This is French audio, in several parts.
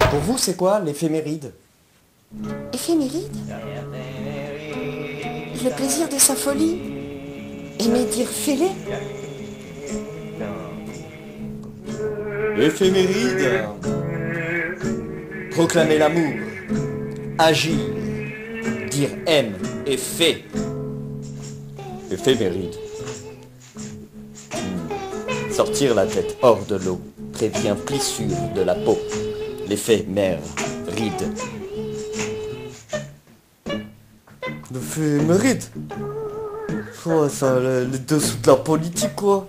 Pour vous, c'est quoi l'éphéméride? Éphéméride? Le plaisir de sa folie? Aimer dire fêlé? Éphéméride. Proclamer l'amour. Agir. Dire aime et fait. Éphéméride. Sortir la tête hors de l'eau prévient plissure de la peau. L'éphémère ride. L'éphéméride? Oh, ça, le dessous de la politique, quoi.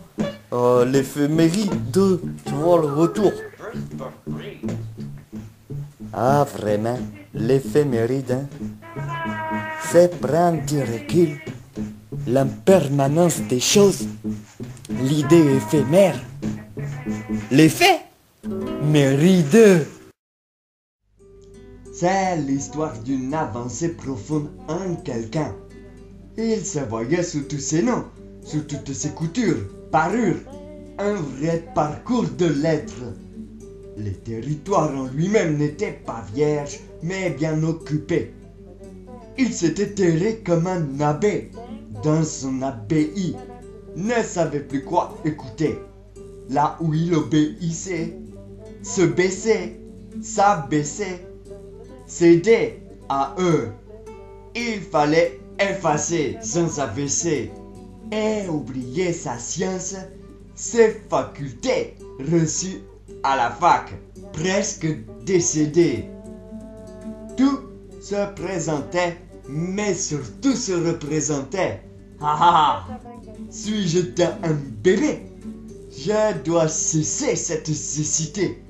L'éphéméride, tu vois, le retour. Ah, vraiment, l'éphéméride, hein? C'est prendre du recul, l'impermanence des choses, l'idée éphémère, l'effet méride. C'est l'histoire d'une avancée profonde en quelqu'un. Il se voyait sous tous ses noms, sous toutes ses coutures, parures, un vrai parcours de lettres. Le territoire en lui-même n'était pas vierge, mais bien occupé. Il s'était terré comme un abbé dans son abbaye, ne savait plus quoi écouter. Là où il obéissait, se baissait, s'abaissait, cédait à eux. Il fallait effacer sans abaisser et oublier sa science, ses facultés reçues à la fac, presque décédé. Tout se présentait, mais surtout se représentait. Ah ah! Suis-je un bébé? Je dois cesser cette cécité,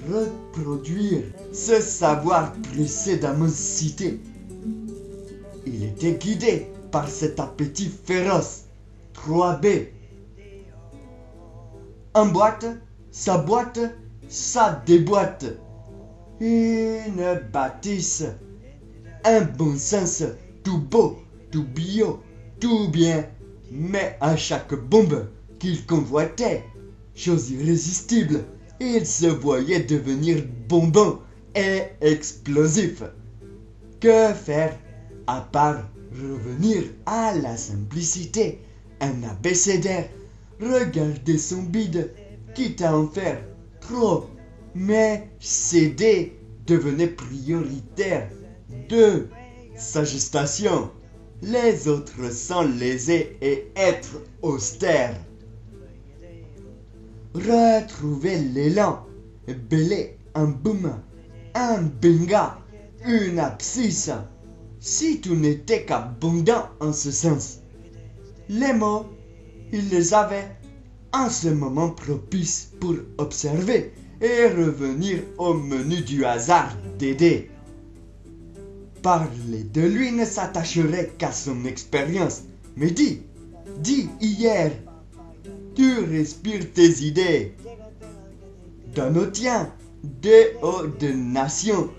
reproduire ce savoir précédemment cité. Il était guidé par cet appétit féroce. 3B. En boîte, ça déboîte. Une bâtisse, un bon sens, tout beau, tout bio, tout bien. Mais à chaque bombe qu'il convoitait, chose irrésistible, il se voyait devenir bonbon et explosif. Que faire à part revenir à la simplicité, un abécédaire, regarder son bide, quitte à en faire trop, mais céder devenait prioritaire. 2. Sa gestation, les autres s'en léser et être austère. Retrouver l'élan, belé, un boom, un benga, une abscisse, si tout n'était qu'abondant en ce sens. Les mots, il les avait en ce moment propice pour observer et revenir au menu du hasard d'aider. Parler de lui ne s'attacherait qu'à son expérience, mais dis hier, tu respires tes idées. Dans nos tiens, des hauts de nation,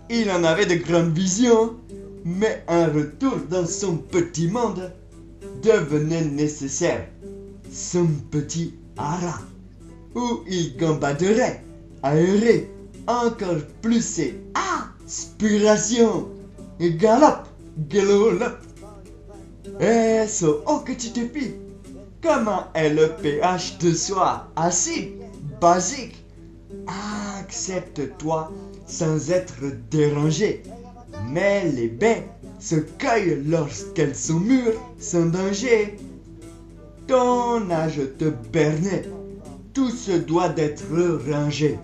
il en avait de grandes visions, mais un retour dans son petit monde devenait nécessaire. Son petit hara, où il gambaderait, aérer encore plus ses aspirations. Et galope, galop. Et ce que tu te pies. Comment est le pH de soi? Acide, basique. Accepte-toi sans être dérangé. Mais les baies se cueillent lorsqu'elles sont mûres, sans danger. Ton âge te bernait. Tout se doit d'être rangé.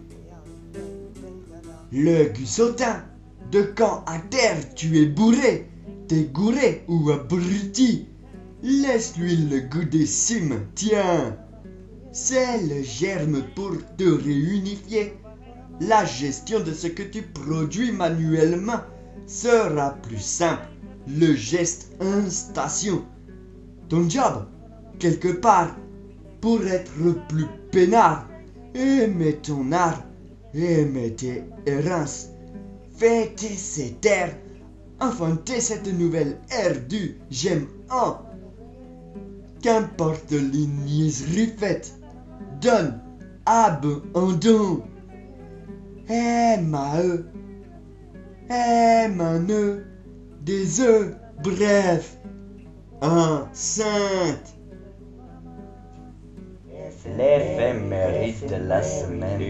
Le gussotin, de quand à terre tu es bourré, t'es gouré ou abruti, laisse-lui le goût des cimes, tiens. C'est le germe pour te réunifier. La gestion de ce que tu produis manuellement sera plus simple. Le geste en station. Ton job, quelque part, pour être plus peinard. Aimez ton art, aimez tes errances. Fêter ces terres, enfanter cette nouvelle ère du j'aime en. Qu'importe les niaiseries faites, donne, ab, un don. M-A-E, M-A-N-E, des œufs, bref, enceinte. L'éphéméride de la semaine.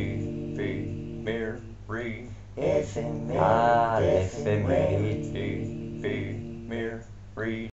Ah, l'éphéméride.